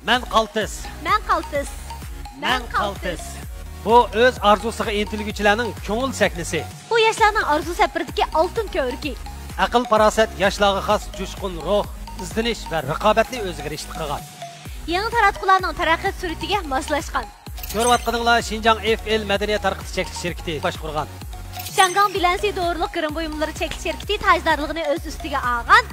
Men qaltis. Men qaltis. Bu öz arzusuga intilguvchilarning ko'ngil saknisi. Bu yoshlarning arzu safiridagi oltin ko'rki. Aql farosat yoshlarga xos jo'shqin ruh, izdinish va raqobatni o'ziga rishti qilgan. Yangi taratqularning taraqqiyot sur'atiga moslashgan. Ko'rayotganinglar Xinjiang FL madaniyat tarqitish cheklanish shirkati boshqurgan. Shangang bilansi doğruluq kirim buyumlari cheklanish shirkati tajdorligini o'z ustiga olgan.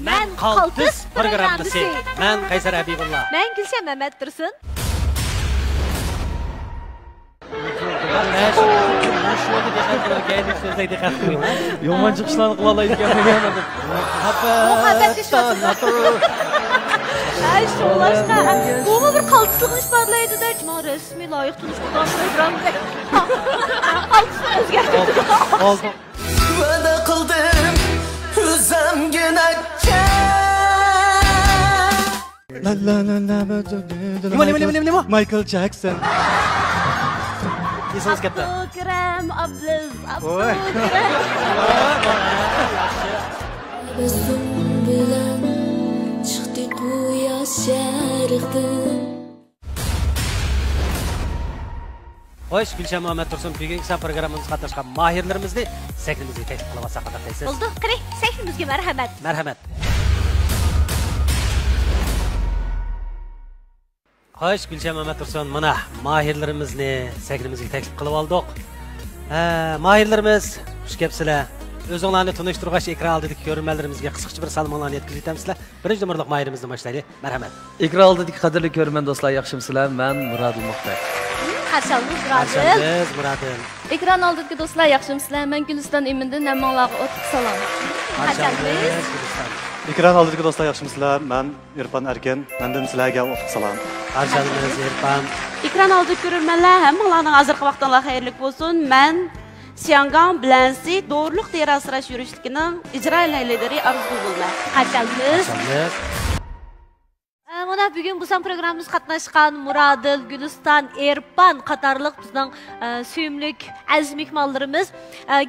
Men qaltis programmasi. Men Qaysar Habibullah. Men Gulshan Mamat Tursun. Yomon chiqishlarni qila oladigan ekan. Ay şolaşqa. Bu bir qaltisligini isbotlaydi-da. Men rasmiy loyiq tunishgan programda. Qaltis o'zgartirdi. Oldu. Va'da qildim o'zimgina Nima? Michael Jackson. Esimiz katta. Abdukram Abduz. Bizim bilen çıktı quyosh sharqdan. Xo'sh, Gulshan Muhammad Tursun bugungi programmamizga qatnashgan mahirlarimizni saklimizga taklif qilib olsak qanday deysiz? Oldu. Qani, saklimizga marhamat. Marhamat. Xo'sh, Gulshan Muhammad Tursun mana mahirlarimizni saklimizga taklif qilib oldik. Mahirlarimiz, xush kelibsizlar. O'zinglarni tunishtirg'ach ekran oldidagi ko'rmanlarimizga qisqacha bir salomlarni yetkazib o'tamizlar. Birinchi numurlik mahirimizni boshlaylik. Marhamat. Ekran oldidagi qadrli ko'rman do'stlar, yaxshimisizlar? Men Murodul Muxtar. Qarshimiz Murodil. Ekran oldidagi do'stlar, yaxshimisizlar? Men Guliston Emindan hammalarga o'tib salom. Qarshimiz. Ekran oldidagi do'stlar, yaxshimisizlar? Men Irfon Erkin. Mendan sizlarga o'tib salom. Qarshimiz Irfon. Ekran oldidagi ko'rmanlar, hammalarning hozirgi vaqtlar xayrli bo'lsin. Men Shangang bilansi doğruluq terasrash yurishligining ijro lideri Arzgul. Qarshimiz. Mana bugun bizning programmamizga qatnashgan Murodil, Guliston, Erpan qatorliq bizning suyumlik aziz mehmonlarimiz,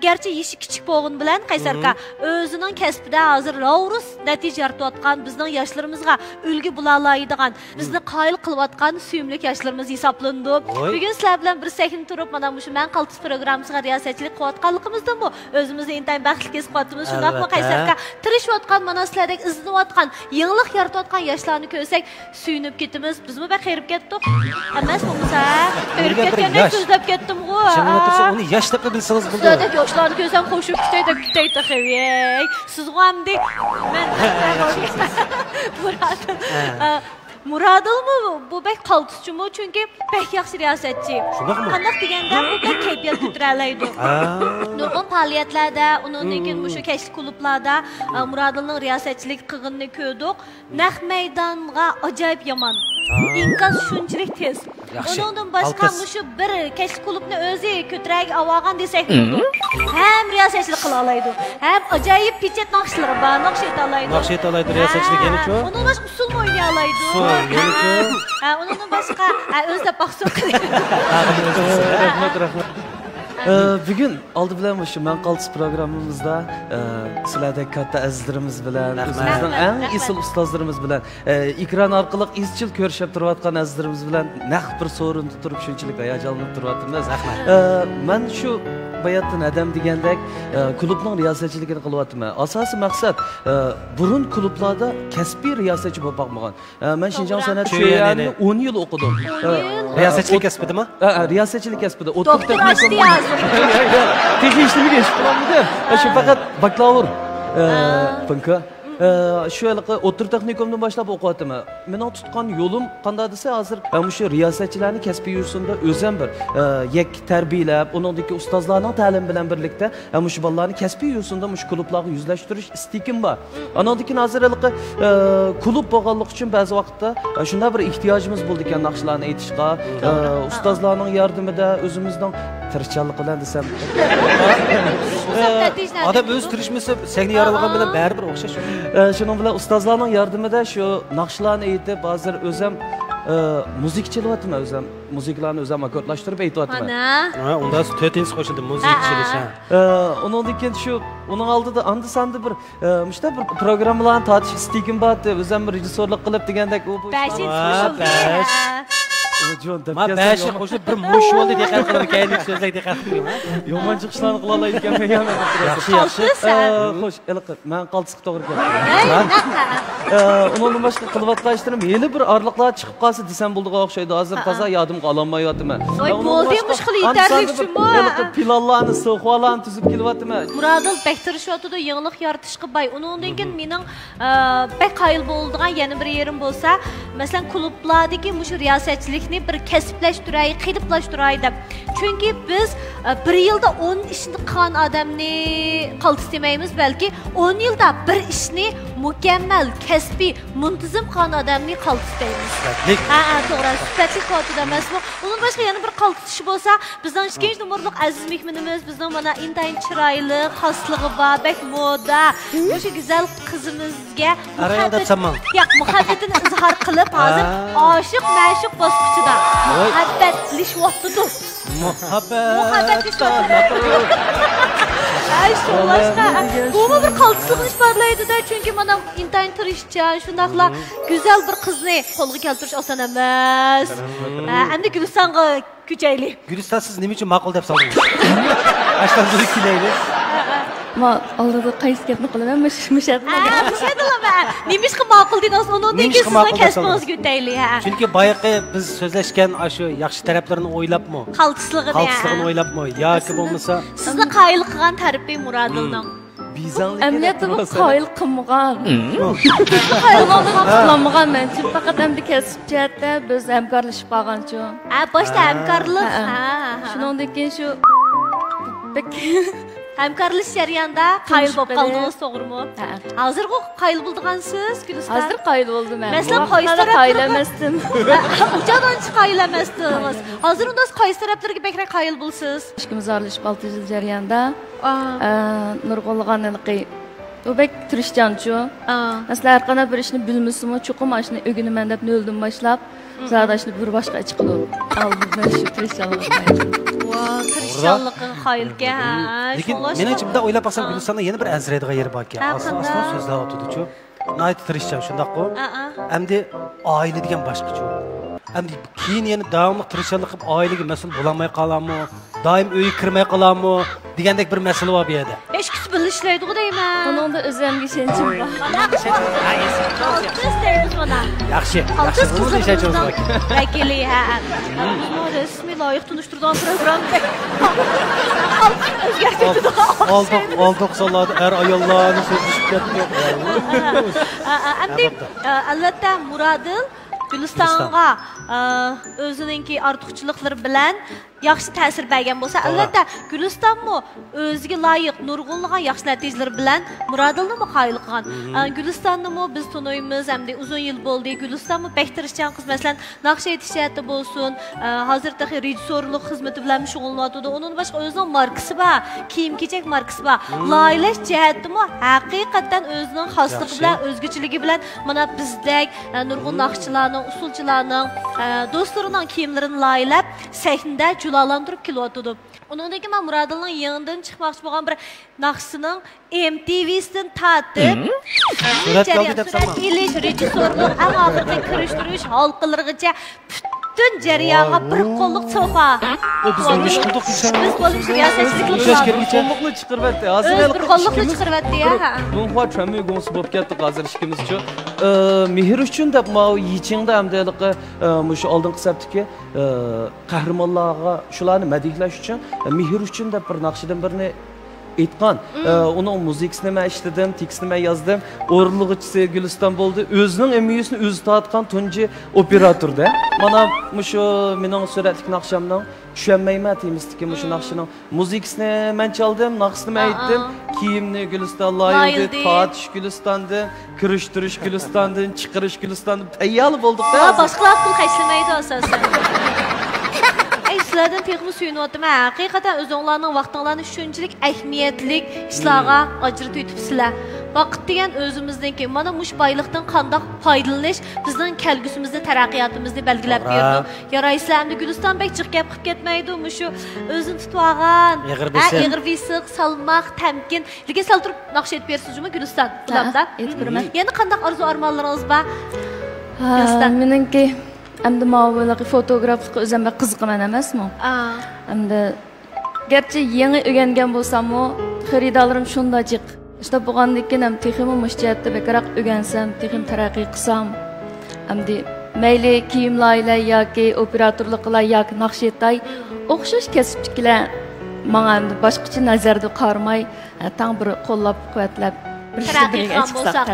garchi yeshi kichik bo'lg'in bilan Qaysarqa o'zining kasbida hozir lavrus natija yaratayotgan bizning yoshlarimizga ulgu bo'la oladigan, bizni qoyil qilayotgan suyumlik yoshlarimiz hisoblandi. Bugun sizlar bilan bir sahin turib mana shu Men qaltis programmasiga riyosatchilik qilayotganligimizdan bu o'zimizni intayin baxtli his qilyapmiz. Shundaqmi Qaysarqa tirishayotgan, mana sizlardek izlanayotgan, yangilik yaratayotgan yoshlarni ko'rsak suyunib ketimiz. Bizmi baxirib ketdik. Emas bo'lsa, berib ketganda so'zlab ketdim-ku. Shunga tursa uni yosh deb bilsangiz bo'ldi. Sizlardek yoshlarni ko'rsam qo'shib ketaydi xavey. Siz g'amdi. Men Murodilmi bu bek qaltischimi? Chunki bek yaxshi riyosatchi. Qanday deganda bu bek kayfiyat ko'tara oladi. Nurg'un faoliyatlarda, undan keyin shu kashf klublarda Murodilning riyosatchilik qilganini ko'rdik. Naq maydonga ajoyib yomon. İnkaz shunchalik tez. Undan boshqa shu bir kashf klubni o'zi ko'tarag olgan desak, ham riyosatchilik qila oladi. Ham ajoyib pichet naqshlari bor, naqsh eta oladi. Naqsh eta oladi riyosatchilik yana-ku. Undan boshqa usul o'ynay oladi. Undan boshqa o'zida baxsu qiladi. Bugun oldi bilan shu Men qaltis programmamizda sizlardek katta azizlarimiz bilan, o'zimizning eng esil ustozlarimiz bilan, ekran orqali izchil ko'rishib turayotgan azizlarimiz bilan naq bir so'rinda turib shunchalik hayajonlanib turyapmiz. Men shu bayatdan adam degandek klubning riyosatchiligini qilyapman. Asosiy maqsad burun klublarda kasbiy riyosatchi bo'lib boqmagan. Men Xinjiang san'at shu'yani 10 yil o'qidim. Riyosatchilik kasbidami? Riyosatchilik kasbida. Tegishli ish qilamidi. Shu faqat bakalavr. Bunqa shu yilqi o'tir texnikumdan boshlab o'qiyapman. Mening tutgan yo'lim qanday desa, hozir shu riyosatchilarning kasbiy yursunda o'zim bir yak tarbiyalab, uningdagi ustozlarning ta'lim bilan birlikda shu bolalarni kasbiy yursunda shu klublarga yuzlashtirish istikim bor. Anandagi hozir klub bo'lganlik uchun ba'zi vaqtda shunday bir ehtiyojimiz bo'ldi ekan naqshlarni aytishga, ustozlarning yordamida o'zimizning tirishchilik bilan desam. Odam o'z tirishmasa, seni yoralagan bilan baribir o'xshash. Shuning bilan ustozlarning yordamida shu naqshlarni aytib, hozir o'zim müzik çalıvatıma özüm. Müziklerini özüm akordlaştırıp eğitivatıma. Ana. Onda 4-inchi qo'shildi müzik chilish. Ondan keyin shu onun aldıda andı sandı bir işte bir programmalarni tartish istigim bor deb o'zim bir rejissyorlik qilib degandek u bu 5-inchi besh. qo'shildi. Ma 5 qo'shib bir mush bo'ldi diqqat qilib keyingi so'zlarga diqqat qiling. Yomon chiqishlarni qila olay ekanman yana. Yaxshi, yaxshi. Xo'sh, iliq, men qaltisqa to'g'ri keldi. Onun başqa qilvatlaştırım, yeni bir arlıqlar chiqib qolsa desam bo'ldiga o'xshaydi. Hozir toza yodimga ololmayapman. Voy, bo'ldi-mush qilib yetarlik shumi. Iliq pilallarni, so'xvalarni tuzib kelyapman. Muradil bektirishyotdi, yangilik yaratishga bay. Undan keyin mening bek qayil bo'ldigan yana bir yerim bo'lsa, masalan, klublardagi mush riyosatchilikni bir kasblashtiray, qiliblashtray deb. Chunki biz bir yilda 10 ishni qilgan odamni qaltis demaymiz, balki 10 yilda bir ishni mukammal, kasbiy, muntazam qilgan odamni qaltis deymiz. To'g'ri, sifatli qotida emas bu. Undan boshqa yana bir qaltishi bo'lsa, bizning 2-numorliq aziz mehmonimiz, bizning mana intayin chiroyli, xosligi bor, bek moda, o'sha go'zal qizimizga muhabbatini izhor qilib, hozir oshiq, ma'shuq bosqichida muhabbatlashyotidu. Bu bir qaltislik isborlaydi-da, chunki mana intayin tirishchan, shundaqla go'zal bir qizni qo'lga keltirish oson emas. Endi Gulistonga ko'chaylik. Guliston siz nima uchun ma'qul deb so'radingiz? Ashtan biri kelaylik. Ma oldida qaysi gapni qilaman, Mishadilama. Nimishqa ma'qul deysiz, undan keyin sizning kasbingizga o'taylik. Chunki boyaqi biz so'zlashgan shu yaxshi taraflarini o'ylabmi? Qaltisligini o'ylabmi? yoki bo'lmasa sizni qoyil qilgan tarafi Muradilning. Əməliyyatda bu qayıl qılmıqan. Qılmıqan mən üçün. Faqat əmdi kəsib cəhətdə biz həmkarlaşıb qalğan üçün. Başda həmkarlıq. Şundan keyin şu həmkarlıq jarayonida qayıl bo'lib qaldingiz, to'g'rimi? Hozir qayıl bo'lgansiz, Guliston. Hozir qayıl oldum mən. Məsələn, qaysı qayıl emasdim. Ucadan qayıl emasdingiz. Hozir unda qaysı taraflarga bekrak qayıl bo'lsiz? İşimiz aralashib 6 yil jarayonida nurg'ulg'anliqi u bek tirishchanchu. Masalan, har qanday bir ishni bilmasam, cho'qim ashni o'g'inaman deb noldan boshlab, zadashni bir boshqa ish qildim. Albatta shu tirishchanlik. Tirishchanlikning qayilga. Lekin men ichimda o'ylab baxsam Gulistonda yana bir azraydigan yeri bor ekan. Aslan so'zlar o'tdi-chu. Nayt tirishchan shundaq-ku. Endi oila degan boshqacha. Endi keyin yana davomli tirishchanlik qilib oilaga mas'ul bo'lamay qolammi? Doim uyga kirmay qolammi? degandek bir masala bor bu yerda. Besh kishi birga ishlaydi-ku deyman. Buningda o'zimga ishonchim bor. Yaxshi. Yaxshi o'zingizga ishonchim bor. Vakili ha. Rasmiy loyiq tunishtirgan program. Oldiq soladi er ayollarni so'zlashib ketdi. Endi albatta Muradil Gulistonga o'zininki ortiqchiliklari bilan yaxshi ta'sir bergan bo'lsa, albatta Gulistonmi o'ziga loyiq nurg'unlagan yaxshi natijalar bilan Muradilni muqoyil qilgan. Gulistonni biz tunuymiz, hamda uzun yil bo'ldi. Gulistonmi bektirishchan qiz, masalan, naqsh aytishati bo'lsin, hozirda rejissyorlik xizmati bilan shug'ullanadi. Uning boshqa o'zining markasi bor, kiyim-kechak markasi bor. Loyilash jihatimi haqiqatan o'zining xosligi bilan, o'zgachiligi bilan mana bizdek nurg'un naqshchilarning, usulchilarning, do'stlarining kiyimlarini loyilab sahnada julalantirib kelyotdi. Undan keyin men Muradilning yangidan chiqmoqchi bo'lgan bir naqshining MTV'sidan tatib, ilish, rejissyorlik, eng oxirgi kirishtirish halqalarigacha bütün jarayonga bir qo'lliq so'fa. Biz uni ish qildik, biz qo'lliq riyosatchilik qo'lliqni chiqaribdi. Hozir bir qo'lliqni chiqaribdi ya. Bunga chamay go'ns bo'lib ketdi hozir ishimizchi. Mehr uchun deb ma yechingda hamdaligi mushu oldin qisabdiki qahramonlarga shularni madihlash uchun mehr uchun deb bir naqshidan birini aytgan. Uning muzikasini men eshitdim, tekstini men yozdim. O'rinlig'ichisi Guliston bo'ldi. O'zining emiyasini o'zi tortgan tunji operatorda. Mana mushu mening suratlik naqshamdan tushunmayman deymizki, mushu naqshining muzikasini men chaldim, naqsini men aytdim. Kiyimni Guliston loyildi, tortish Gulistondan, kirishtirish Gulistondan, chiqarish Gulistondan tayyor bo'ldik-da. Boshqalar pul xarjlamaydi asosan. Sizlardan peyxmi suyunyapman. Haqiqatan o'zingizlarning vaqtinglarni shunchalik ahamiyatli ishlarga ajratib yutibsizlar. Vaqt degan o'zimizniki. Mana mush boyliqdan qanday foydalanish bizning kelgusimizni, taraqqiyotimizni belgilab berdi. Yaraysizlarni Guliston bek jiq gap qilib ketmaydi. Mushu o'zini tutib olgan, ig'ir bisiq, salmoq, tamkin. Lekin sal turib naqsh etib bersizmi Guliston? Ulamda. Yana qanday orzu armonlaringiz bor? Meningki endi mavzuga fotograflik o'zim qiziqaman emasmi? Endi gerçi yangi o'rgangan bo'lsam-mu, xaridorlarim shunda jiq. İşte bo'lgandan keyin ham texim mushjatda bekaraq o'rgansam, texim taraqqiy qilsam, endi mayli kiyimlar yoki operatorliklar yoki naqshetay o'xshash kasbchilar menga endi boshqacha nazarda qarmay, tang bir qo'llab-quvvatlab taraqqiy bo'lsak,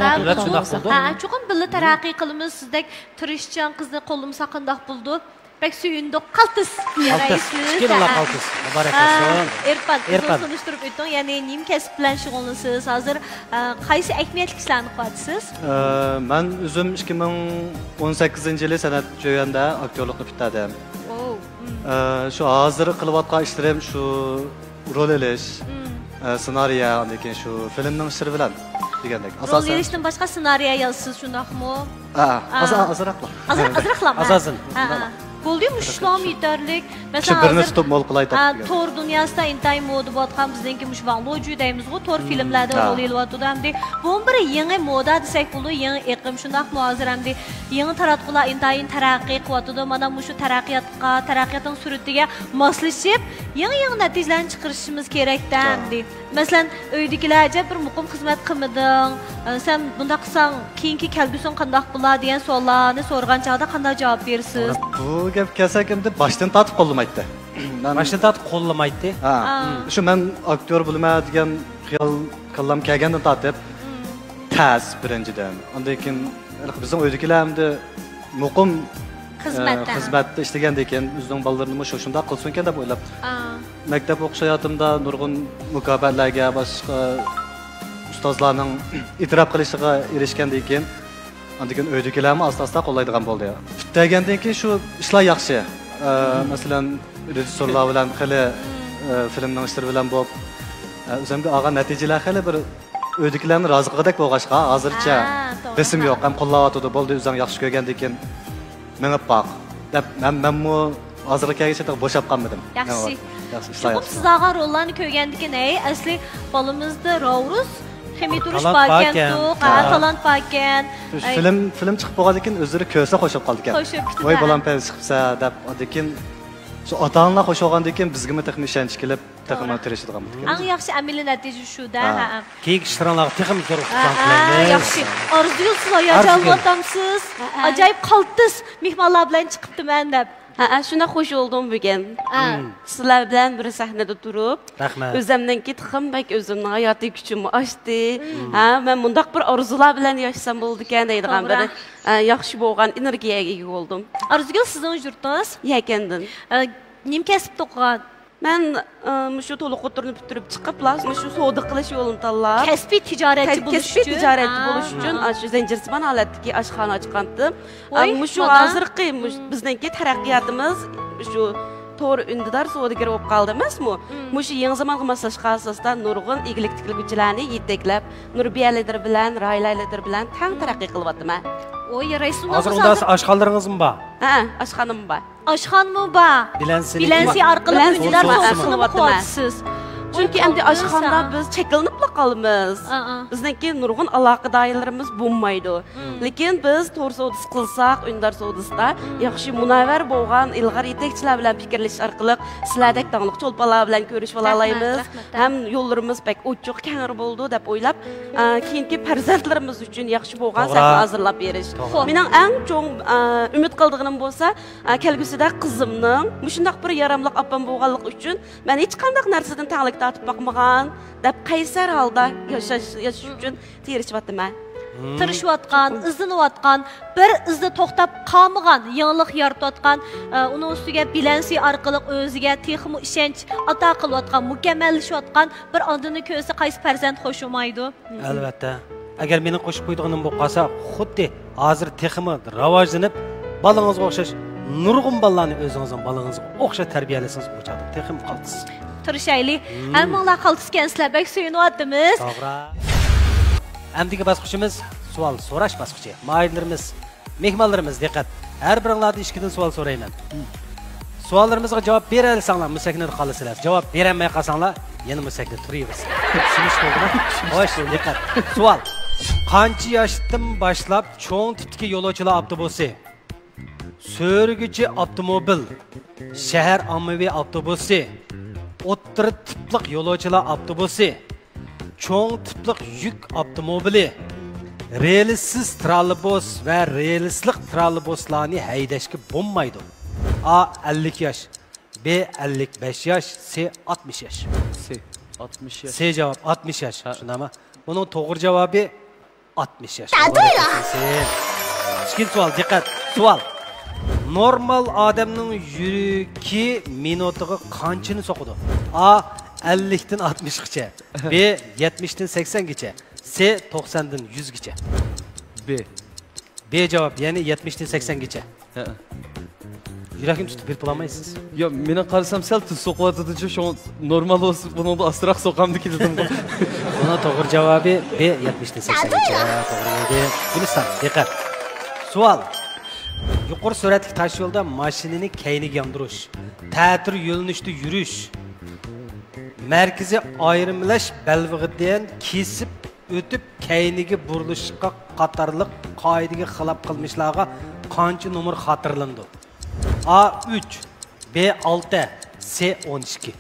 chuqur birga taraqqiy qilamiz. Sizdek tirishchan qizni qo'limsa qandoq bo'ldi? Pek suyundu qaltis yaraysiz. Kimlar qaltis? Muborak olsun. Erpan surishtirib o'tding. Ya'ni nim kasb bilan shug'ullanasiz. Hozir qaysi ahamiyatli ishlarni qilyapsiz? Men o'zim 2018-yili san'at jo'yanda aktyorlikni bitirdim. Shu hozir qilayotgan ishlarim shu rol elish, ssenariy, undan keyin shu filmning ishlari bilan degandek. Rol elishdan boshqa ssenariy yozasiz, shundaqmi? Azroqlar. Asosan. Bo'ldi mushlam yetarlik. Masalan, hozir Tor dunyosida intay moda bo'tgan bizningki mushvaqloju deymiz-ku, tor filmlarda rol elyapti hamda bu bir yangi moda desak bo'ladi, yangi iqlim shundaq muhozir hamda yangi taratqular intayin taraqqiy qilyapti. Mana shu taraqqiyotning suratiga moslashib, yangi natijalarni chiqarishimiz kerak-da hamda. Masalan, uydagilarga bir muqim xizmat qilmading, sen bunda qilsang, keyingi kelgusing qanday bo'ladi degan savollarni so'rgan chog'da qanday javob berasiz? Bu gap kelsak endi boshdan tatib qo'llamaydi. Boshdan tatib qo'llamaydi. Shu men aktyor bo'laman degan xiyol qallam kelgandan tatib tas birinchidan. Undan keyin bizning uydagilar hamda muqim xizmatda ishlagandan keyin o'zining bolalarini shunda qilsin ekan deb o'ylab. Maktab o'qish hayotimda nurg'un mukofatlarga, boshqa ustozlarning e'tirof qilishiga erishgandan keyin undan keyin uydagilarni asta-asta qo'llaydigan bo'ldi. Bittagandan keyin shu ishlar yaxshi. Masalan, rejissyorlar bilan xili filmning ishlari bilan bo'lib, o'zimga olgan natijalar xili bir uydagilarni rozi qilgandek bo'lg'ashqa, hozircha resim yo'q, ham qo'llayotdi, bo'ldi, o'zing yaxshi ko'rgandan keyin mengib boq deb menmu hozirgacha bo'shab qolmadim. Yaxshi. Chuqur siz olgan rollarni ko'rgandan keyin, asli bolamizda Ravruz Xemi turish barkan, talant barkan. Film chiqib bo'lgandan keyin o'zlari ko'rsa qo'shib qoldi ekan. Voy bolam payt chiqsa deb, lekin shu ota-onalar qo'shib olgandan keyin bizga texnik ishonch kelib, texnik tirishadigan bo'ldi. Eng yaxshi amaliy natija shu-da. Keyingi ishlarga texnik ko'rib yaxshi. Orzuyingiz hayajonlantamsiz. Ajoyib qaltis mehmonlar bilan chiqibdiman deb. Shuna xush oldum bugun. Sizlar bilan bir sahnada turib, o'zimninki tiximdek o'zimning hayotiy kuchimni ochdi. Men bundaq bir orzular bilan yashasam bo'ldi ekan deydigan bir yaxshi bo'lgan energiyaga ega bo'ldim. Arzugul sizning yurtingiz? Yakandan. Nim kasb o'qigan? Men shu to'liq o'tirni bitirib chiqib, shu savdo qilish yo'lini tanlab, kasbiy tijoratchi bo'lish uchun shu zanjirsimon holatdagi oshxona ochgandim. Shu hozirgi bizningki taraqqiyotimiz shu to'g'ri undidor savdogar bo'lib qoldi emasmi? Shu yangi zamonga moslashgan asosda nurg'un egalik tikiluvchilarni yetaklab, Nurbiyalar bilan, Roylalar bilan tang taraqqiy qilyapman. Oy, yaraysiz. Hozir unda oshxonalaringizmi bor? Oshxonam bor. Oshxonami bor? Bilansi orqali undidor savdosini qilyapsiz. Chunki endi oshxonada biz cheklanib qolamiz. Bizningki nurg'un aloqa doiralarimiz bo'lmaydi. Lekin biz to'g'ri savdo qilsak, undar savdosida yaxshi munavvar bo'lgan ilg'or yetakchilar bilan fikrlashish orqali sizlardek tanliq cho'lponlar bilan ko'rishib olaymiz. Ham yo'llarimiz pek ochiq, keng bo'ldi deb o'ylab, keyingi farzandlarimiz uchun yaxshi bo'lgan sahna hozirlab berish. Mening eng cho'ng umid qilganim bo'lsa, kelgusida qizimning shunday bir yaramliq opam bo'lganligi uchun men hech qanday narsadan tanliq tatib boqmagan deb qaysar holda yashash uchun tirishibman. Tirishayotgan, izlanayotgan, bir izda to'xtab qolmagan, yangilik yaratayotgan, uning ustiga bilansi orqali o'ziga texnik ishonch ato qilayotgan, mukammallashayotgan bir ondini ko'rsa qaysi farzand xo'shamaydi? Albatta. Agar meni qo'shib qo'ydiganim bo'lib qolsa, xuddi hozir texnik rivojlanib, balangizga o'xshash nurg'un bolalarni o'zingizning balangizga o'xshash tarbiyalasangiz o'chadi. Texnik qaltis. Tirishaylik. Hammalar qaltis kanslar bek suyunyapmiz. To'g'ri. Әмдегі басқышымыз суал сораш басқышы. Mahirlerimiz, mehmonlarimiz diqqat. Har biringlardan ikkidan savol so'rayman. Savollarimizga javob bera olsanglar, musakni qolasizlar. Javob berolmay qolsanglar, yana musakni turaysiz. Tushunish bo'ldimi? Xo'sh, diqqat. Savol. Qancha yoshdan boshlab cho'ng tipdagi yo'lovchilar avtobusi, so'rguvchi avtomobil, shahar ommaviy avtobusi, o'rta tiplik yo'lovchilar avtobusi, cho'ng tiplik yuk avtomobili, relsiz trolleybus va relsliq trollebuslarni haydashga bo'lmaydi. A 50 yosh, B 55 yosh, C 60 yosh. C 60 yosh. C javob 60 yosh. Shundami? Buning to'g'ri javobi 60 yosh. Ikkinchi savol, diqqat. Savol. Normal odamning yuragi minutiga qanchani soqadi? A 50 dan 60 gacha, B 70 dan 80 gacha, C 90 dan 100 gacha. B javob, ya'ni 70 dan 80 gacha. Yuragim tutib berib olmaysiz. Yo, meni qarasam sal tuz so'qiyotdi-chi, shu normal bo'lsa, buni astroq so'qamdi dedim. Buni to'g'ri javobi B 70 dan 80 gacha. To'g'ri bo'ldi. Guliston, diqqat. Savol. Yuqori sur'atli tosh yo'lda mashinani kayniga yondirish, ta'tir yo'linishda yurish, markaziy ayrimlash belbig'idan kesib o'tib kayniga burilishga qatorliq qoidaga xilof qilmishlarga qancha nomer xotirlandi? A 3, B 6, C 12.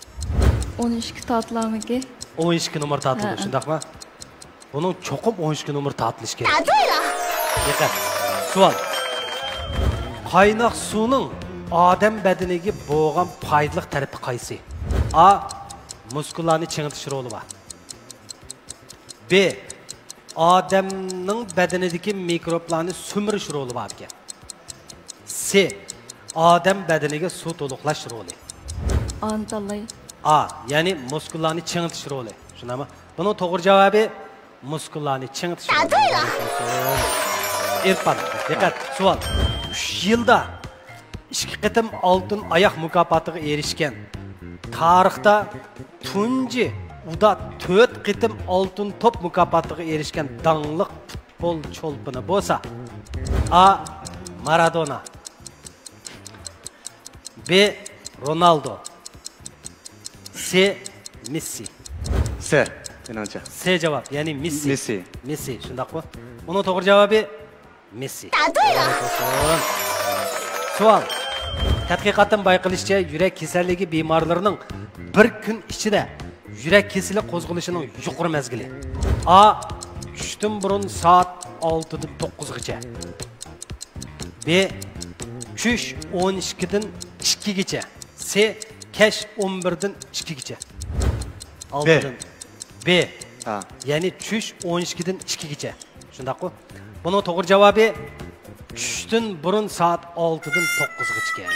12 tatlamiki. 12 nomer tatıldı, shundaqmi? Bunun cho'qim 12 nomer tatilishi kerak. Diqqat. Savol. Qaynoq suvning odam badaniga bo'lgan foydali tarafi qaysi? A. Muskullarni chingitish roli bor. B. Odamning badanidagi mikroblarni sumirish roli bor ekan. C. Odam badaniga suv to'liqlash roli. Antalay. A. Ya'ni muskullarni chingitish roli. Shundami? Buning to'g'ri javobi muskullarni chingitish roli. Erpan, diqqat, savol. 3 yilda 2 qitim oltin oyoq mukofotiga erishgan. Tarixda tunji uda 4 qitim oltin top mukofotiga erishgan dangliq futbol cho'lpini bo'lsa, A. Maradona, B. Ronaldo, C. Messi. C. Menimcha. C javob, ya'ni Messi. Messi. Messi, shundaqmi? Buning to'g'ri javobi Messi. Savol. Tadqiqotdan bayqilishicha, yurak kasalligi bemorlarining bir kun ichida yurak kasali qo'zg'ilishining yuqori mezgili. A. Tushdan burun soat 6 dan 9 gacha. B. Tush 12 dan 2 gacha. C. Kech 11 dan 2 gacha. B. Ha. Ya'ni tush 12 dan 2 gacha. Shundaqmi? Buning to'g'ri javobi tushdan burun soat 6 dan 9 gacha.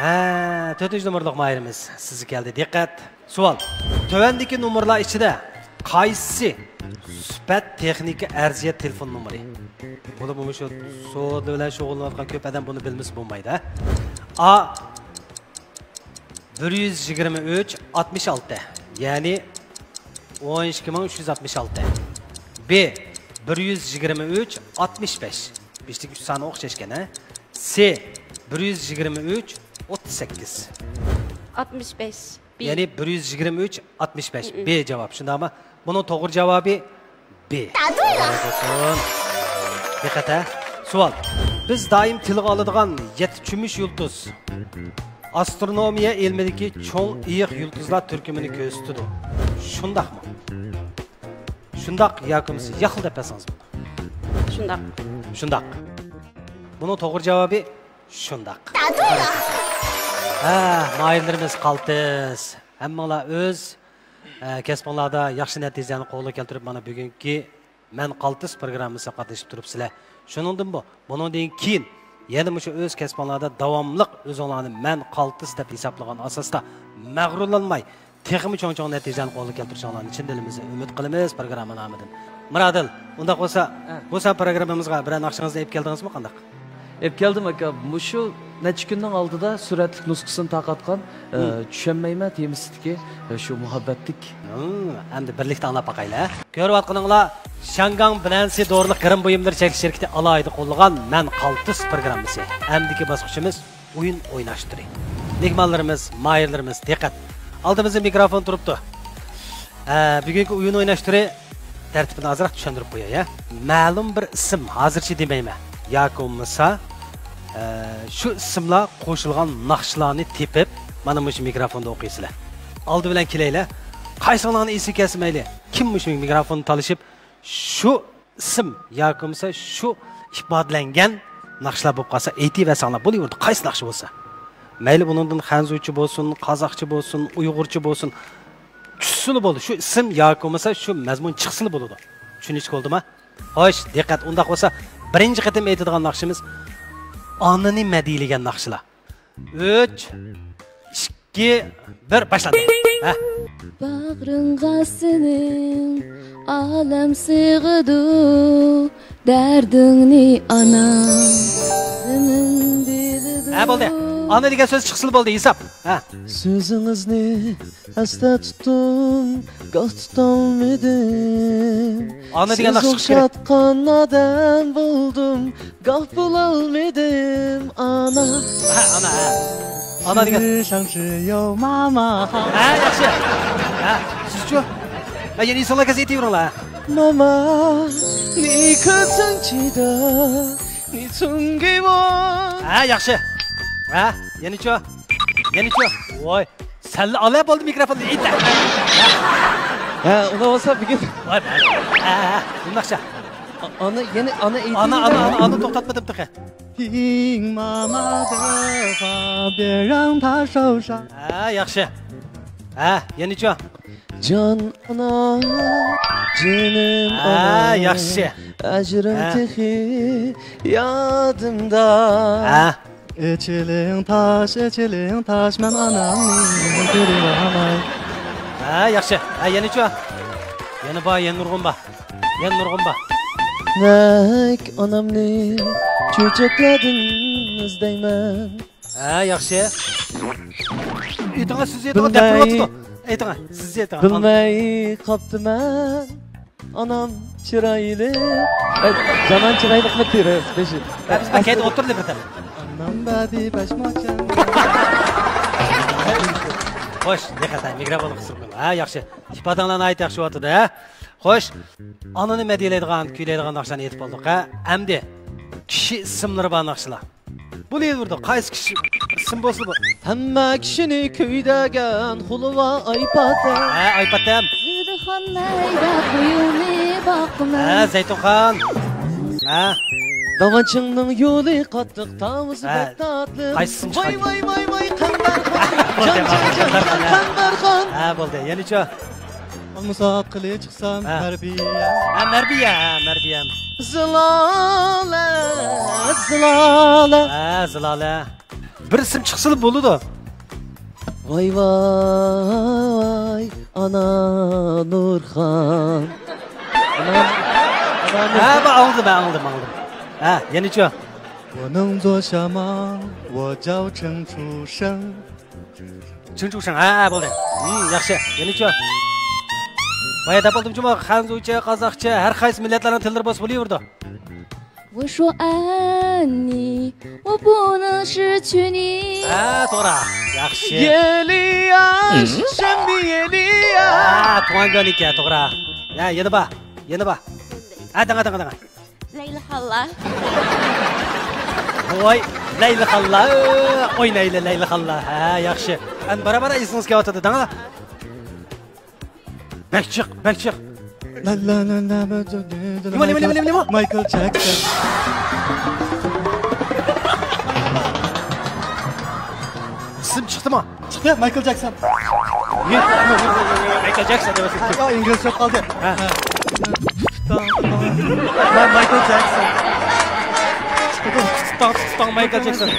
Ha, 4-nomerlik mahirimiz sizga keldi. Diqqat. Savol. Tövandagi nomerlar ichida qaysi sifat texnika arziyat telefon nomeri? Buni bu shu savdo bilan shug'ullanayotgan ko'p odam buni bilmasa bo'lmaydi. A. 123 66, ya'ni 12366. B. 123 65. Beshlik 3 soni o'xshashgan, ha? C. 123 38. 65. B. Ya'ni 123 65. B javob. Shundami? Buning to'g'ri javobi B. Diqqat. Savol. Biz doim tilga oladigan 7 chumush yulduz astronomiya ilmidagi cho'ng iyiq yulduzlar turkumini ko'rsatadi. Shundaqmi? Shundaq yoki siz yaxil deb aytsangizmi? Shundaq. Shundaq. Buning to'g'ri javobi shundaq. Ha, mahirlarimiz qaltis. Hammalar o'z kasblarda yaxshi natijani qo'lga keltirib, mana bugungi Men qaltis programmasiga qatnashib turibsizlar. Shuningdan bundan keyin yana o'sha o'z kasblarda davomliq o'zinglarni men qaltis deb hisoblagan asosda mag'rurlanmay, texmi cho'ng-cho'ng natijani qo'lga keltirishinglarni chin dilimizdan umid qilamiz programma nomidan. Murodil, unda bo'lsa, bu safar programmamizga bir naqshingizni olib keldingizmi, qanday? Hep geldim aka. Şu neçə gündən aldıda sürətlik nusxasını taqatqan, düşənməyimə demisdiki, şu muhabbetlik. Endi birlikdə anlap baqayla. Görüp atqınыңlar, Şangang Bilensi doğruluk kırım buyumları çekiliş şirketi alaydı qo'llagan Men Qaltis programmasi. Endiki basqıchimiz oyun oynaştırı. Mehmonlarimiz, mahirlarimiz, diqqat. Aldığımızda mikrofon turuptu. Bugünkü oyun oynaştırı tertibini azırak düşündürüp qo'yay. Ma'lum bir isim, hozircha demayman. Yoki bo'lmasa shu ismlar qo'shilgan naqshlarni tepib, mana bu mikrofonda o'qiysizlar. Oldi bilan kelaylar. Qaysilarni esi kesmayli. Kim bu mikrofonni talishib şu isim yoki bo'lmasa shu ifodalangan naqshlar bo'lib qolsa, aytib bo'laverdi. Qaysi naqsh bo'lsa. Mayli bundan xanzuchi bo'lsin, qozoqcha bo'lsin, uyg'urcha bo'lsin. Tushsili bo'ldi. Shu ism yoki bo'lmasa shu mazmun chiqsili bo'ladi. Tushunish bo'ldimi? Xo'sh, diqqat, unda bo'lsa, birinchi qatim aytadigan naqshimiz onani madiylagan naqshlar. 3 2 1 başladı. Ha. Bağrınğa senin alem sığdı derdini ana senin bildi. Ha bo'ldi. Ana degan so'z chiqsili bo'ldi, hisob. Ha. Sözünüzni esda tuttum, goh tutolmadim. Ana degan naqsh chiqish kerak. O'xshatgan odam bo'ldim, goh bo'lolmadim ana. Ha, ana. Ana degan. Ha, yaxshi. Ha, sizchu? Ha, yana insonlar aytaveringlar. Mama, ni kaçıncıda, ni tungiwa. Ha, yaxshi. Ha, yenichi? Yenichi? Voy, salla olib bo'ldi mikrofonni aytdi. Ha, unda olsa bugün. Voy, ha, bu naqsha. Ana, yeni ana eğitim. Ana to'xtatmadim tiqa. 听妈妈的话，别让她受伤。 Ha, yaxshi. Ha, yenichi? Can ana, canım Ha, ana. yaxshi. Acırım tehi yadımda. Ha. İçiling taş, men anamni görüyorum. Ha, yaxshi. Ha, yenichi? Yana bor, yana nurg'un bor. Yana nurg'un bor. Nek anamni çiçekledin izleymen. Ha, yaxshi. Aytinglar, siz aytinglar, deb turibdi. Aytinglar, siz aytinglar. Bilmey kaptım ben. Anam çıraylı. Zaman çıraylık mı deriz? Beşi. Biz de kaydı oturdu bir tane. Anam babi başmacan. Xo'sh, diqqat, mikrofonni qisib qo'ying. Ha, yaxshi. Ifodalarni ayt yaxshi o'tdi, ha. Xo'sh, onani madiylaydigan, kuylaydigan naqshlarni aytib oldik, ha. Endi kishi ismlari bor naqshlar. Bu nedir? Qaysi kishi ism bo'lsa bu? Hamma kishini kuydagan xulva aypata. Ha, aypatam. Zidxonayda quyuni boqma. Ha, Zaytunxon. Ha. Davançının yolu qattiq, tavuzu tatlı. Qaysi ism chiqadi? Vay Qambarxon. Ha, bo'ldi. Yenichi? Musab qilib chiqsam tarbiya. Ha, Marbiya. Zilala. Ha, Zilala. Bir ism chiqsa bo'ladi. Vay ana Nurxon. Ha, aldım. Ha, yenichi? 我能做什么？我叫陈楚生。 Chunchushang. Ha, bo'ldi. Yaxshi. Yenichi? Bayada bo'ldimchimi? Xanzucha, qozoqcha, har qaysi millatlarning tillari bo'lsa bo'laverdi. 我说爱你，我不能失去你。 Ha, to'g'ri. Yaxshi. Yeliyaş, şembi yeliyaş. Ha, tuangan ekan, to'g'ri. Ya, yana ba. Ha, danga. Leyla Halla. Voy, Leyla Halla. O'ynayli Leyla Halla. Ha, yaxshi. An bara esingizga o'tadi, danga. Bekchiq. La. Nima? Michael Jackson. Ism chiqdimi? Chiqdi, Michael Jackson. Michael Jackson demasın. Ya İngiliz çok kaldı. Ha. Ben Michael Jackson. Tutan Michael Jackson.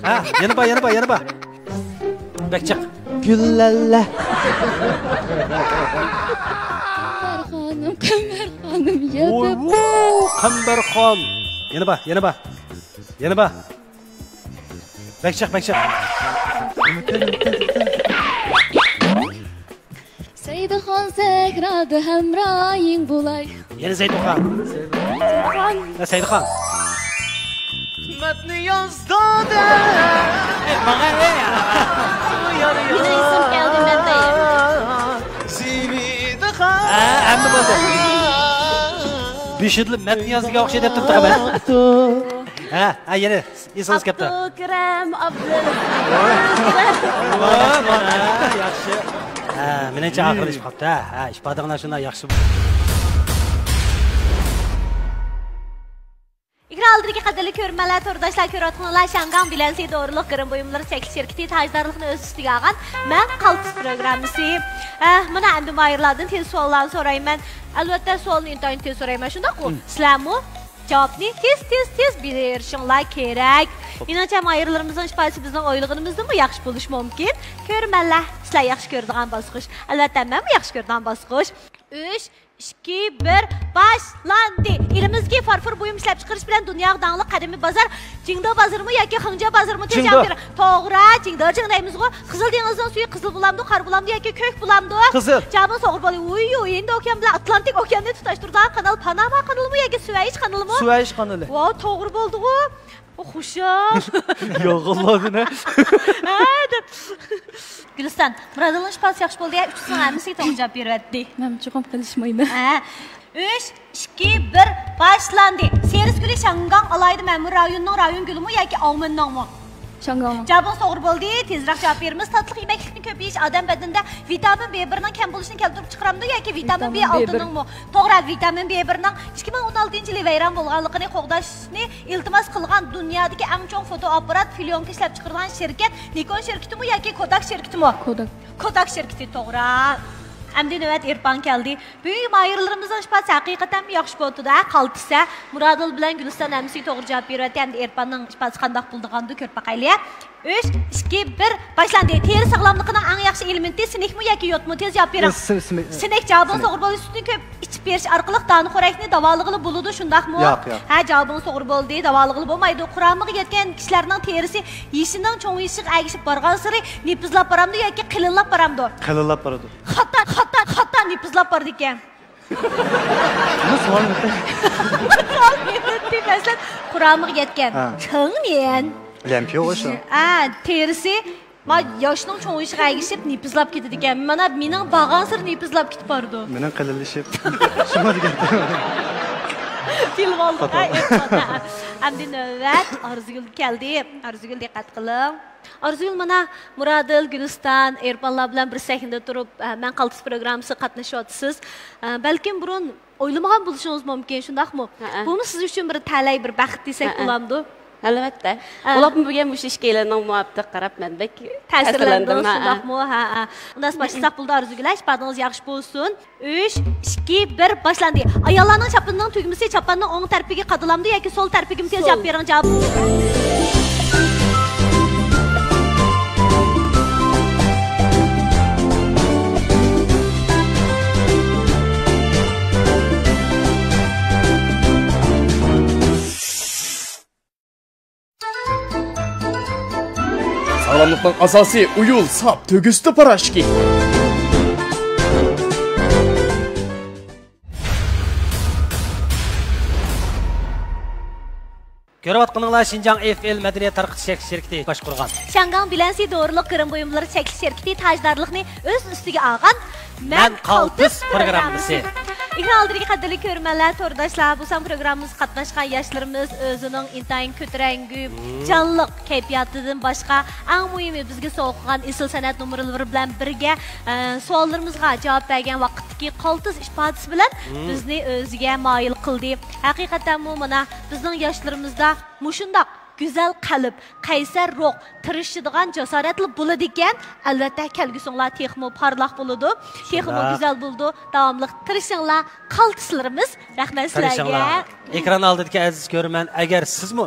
Ha, yana ba. Bekchiq. Güllelle. Qambarxonim, yatıp. Qambarxon. Yana bak. Bekçak. Seydihan Zehra'da hemrayın bulay. Yeni Seydihan. Ne Seydihan? Metni yazdı da. Bana ne ya? Yine isim geldi ben de. Hem de Büşüdlü metni yazdığı okşay deptim tabi. Ha yeni. İsiniz kapta. Abdülkrem, Yaxşı. Menimce axırı iş qaptı. İş badığına şundan yaxşı. İkraldırki qadirli körmələr, tordaşlar, körətxanalar, Şangan Bilensi doğruluq qırım buyumları çəkiliş şirketi tajdarlıqını öz üstüge ağan mən Qaltız proqramisi. Bana əmdim ayırladın, tez suallarını sorayım mən. Əlbəttə sualını intayını tez sorayım mən. Şunda qo, sizlərmi? Cavabını tez bilirşinlər kerek. İnançam ayrılarımızın şifası bizden oyluğunumuzda mı yaxşı buluş mümkün? Körmələr, sizlər yaxşı gördüğün basqış. Əlbəttə mən mi yaxşı gördüğün basqış? 3, 2, 1, başlandı. Elimizge farfur buyum işlep çıkarış bilen dünya dağınlık kademi bazar. Cingda bazar mı ya ki Hınca bazar mı? Cingda. Toğra, Cingda cingdayımız o. Kızıl denizden suyu kızıl bulamdı, kar bulamdı ya ki kök bulamdı. Kızıl. Cevabın soğur bolu. Uy, indi okyan bilen Atlantik okyanını tutaştırdığı kanal Panama kanalı mı ya ki Süveyş kanalı mı? Süveyş kanalı. Wow, toğru buldu o. O xuşam. Yox Allah'ım ne? Gülistan, Muradıl'ın şifası yaxşı buldu ya. 3 sınıf əmisi toğru cevap verdi. Ben çok konuşmayayım. 3, 2, 1, başlandı. Seris gülü Şangan alaydı məmur rayon gülü mü ya ki Avmandan mı? Şangan. Cevabın doğru buldu. Tezrak cevap verimiz. Tatlıq yeməklikini köp yeyiş adam bədəndə vitamin B1'nin kem buluşunu keltirib çıxıramdı ya ki vitamin B6'nın mı? Toğra vitamin B1'nin 2016 yılı veyran bolğanlığını qoğdaşını iltimas qılğan dünyadaki ən çox fotoaparat filyonka işləp çıxırılan şirket Nikon şirketi mi ya ki Kodak şirketi mi? Kodak şirketi toğra. Əmdi növət İrfan gəldi. Böyük ayrılarımızın şifası həqiqətən mi yaxşı boldu da? Qaltısa Muradıl bilən Gülistan əmisi doğru cavab verdi. Əmdi İrfanın şifası qandaq bulduğandı körpək aylıya. 3, 2, 1, başlandı. Teri sağlamlığının ən yaxşı elementi sinek mi ya ki yot mu? Tez cavab verin. Sinek cavabın doğru boldu. Sütünü köp içip beriş arqılıq dağını xorəkini davalığılı buludu. Şundaq mı? Yox. Hə, cavabın doğru boldu. Davalığılı bolmaydı. Quramığı yetkən kişilərinin terisi yişindən çoğu yişik əgişib barğan sırı nipizlap baramdı ya ki qılınlap baramdı. Qılınlap baradı. Hatta nipizlap bardı ikən. Nasıl var mı? Mesela Quramığı yetkən. Çın men. Lempiyo oşu. Terisi ma yaşının çoğu yişik əgişib nipizlap ketdi ikən. Mana menin bağan sırı nipizlap ketib bardı. Menin qılılışıb. Şuna digən. Film oldu. Əmdi növət Arzugül gəldi. Arzugül diqqət qılın. Arzugül mana Muradıl, Gülistan, Erpanlar bilan bir səhnədə turub mən Qaltız proqramısı qatnaşırsınız. Bəlkə burun oylamağan buluşunuz mümkün, şundaqmı? Bunu siz üçün bir təlay, bir bəxt desək olamdı. Əlbəttə. Olaq bugün bu işgələrindən muhabbət qarab mən bək təsirləndim, şundaqmı? Ondan sonra başlasaq buldu Arzugül, işbadınız yaxşı bolsun. 3, 2, 1, başlandı. Ayaqlarının çapından tügümüsü çapanının onun tərpigi qadılamdı ya ki sol tərpigim tez cavab verin cavab. Sağlamlıqdan asası uyul, sap, tögüstü paraşki. Görüp atqınыңlar Şinjan FL Mədəniyyət Tarqıtış şirketi baş qurğan. Şangan Bilensi doğruluq qırım buyumları çəkiliş şirketi tajdarlıqını öz üstüge ağan mən Qaltız proqramısı. İkraldırki qadirli körmələr, tordaşlar, bu sam proqramımız qatnaşqan yaşlarımız özünün intayın kötürəngü, canlıq keyfiyyətindən başqa ən mühimi bizə soğuqan isil sənət numaraları bilan birgə suallarımızga cavab verən vaqtdagi Qaltız ifadəsi bilan bizni özüge mayil qıldı. Həqiqətən bu mana bizning yaşlarımızda muşundaq güzel qalb, qaysar ruh, tirishadigan jasoratli bo'ladi ekan. Albatta kelgusinglar texmo parlaq bo'ladi, texmo güzel bo'ldi. Davomli tirishinglar, qaltislarimiz. Rahmat sizlarga. Ekran oldidagi aziz ko'rman, agar sizmi